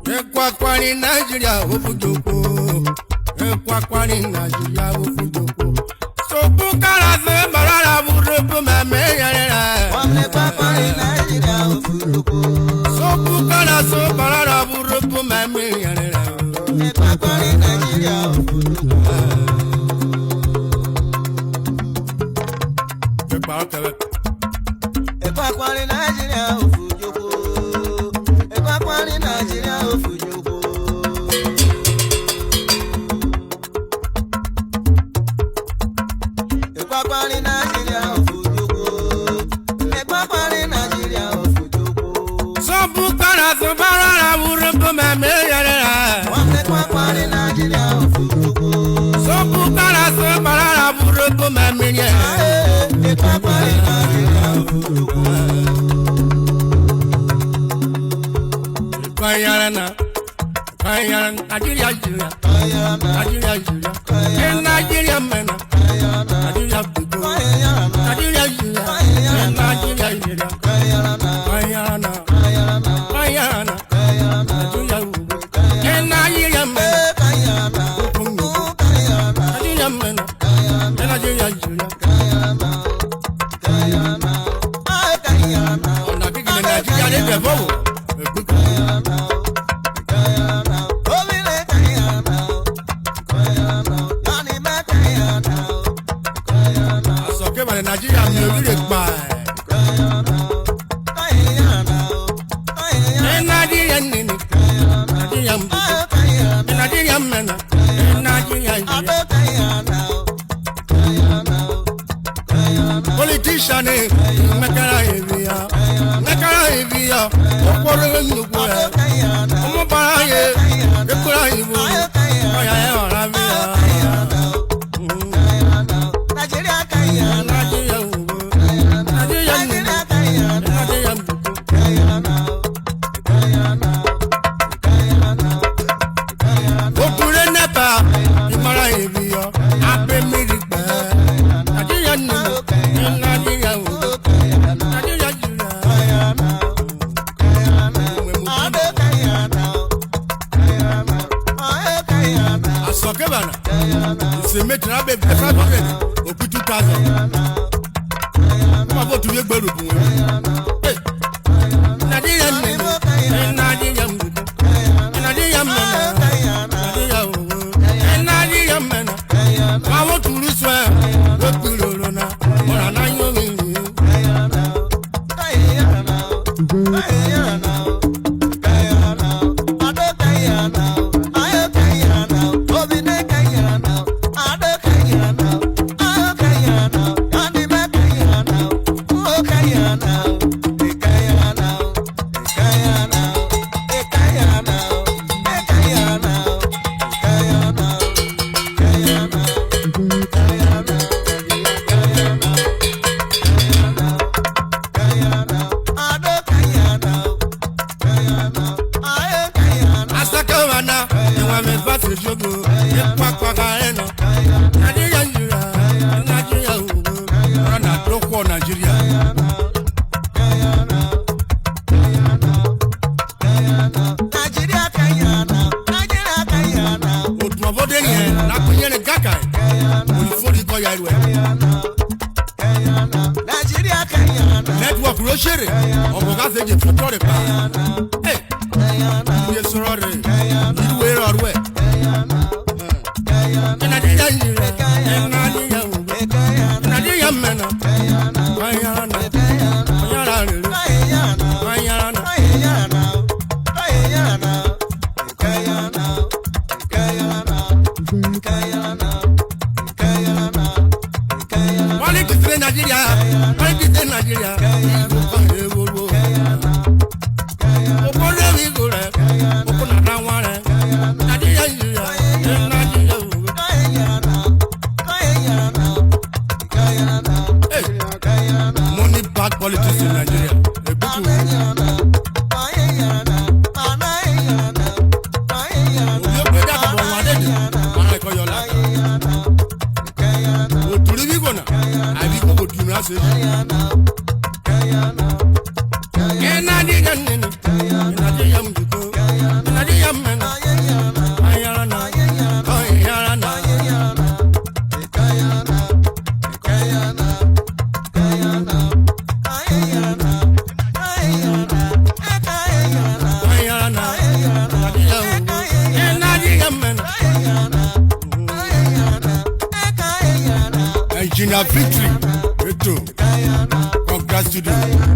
Ekwakwani Nigeria ofujoko. Ekwakwani Nigeria ofujoko. Sopu kala se barara burupu mame yarera. Wamne kwakwani Nigeria ofujoko. Sopu kala se barara burupu mame yarera. Ekwakwani Nigeria ofujoko. Ekwakwani Nigeria ofujoko. Ekwakwani Nigeria ofujoko. Ekwakwani Nigeria ofujoko. Ekwakwani Nigeria ofujoko. Sopu kala se barara burupu mame yarera. Wamne kwakwani Nigeria ofujoko. Sopu kala se barara burupu mame yarera. Ekwakwani Nigeria ofujoko. Kayarana, Nigeria, Nigeria, Nigeria, Nigeria, man, Nigeria, people, Nigeria, Nigeria, Nigeria, Kayarana, Nigeria, Nigeria, man, Nigeria, man, Nigeria, Nigeria, Nigeria, mi ò rí pa ẹ̀. Nigeria nini, Nigeria mbuko, Nigeria mena, Nigeria yìí. Politician mẹ́kàrà ìbíyà, ọ̀pọ̀lọpọ̀ ńlùkù ẹ̀. Ọmọ bàrà yẹ, ekura ìbò, ọ̀yà ẹ̀ ọ̀rá bíyà. Se mettre à bébé, ça va bien. Au plus tout cas. On va voir tout le monde. Nigeria, Nigeria, Nigeria, Nigeria, I want to lose one. What will you learn? What are you doing? Network Rocher, on va faire des photos de pas. Hey, you sorry, you wear our way. Engineer Victory. Eto. Congrats to you.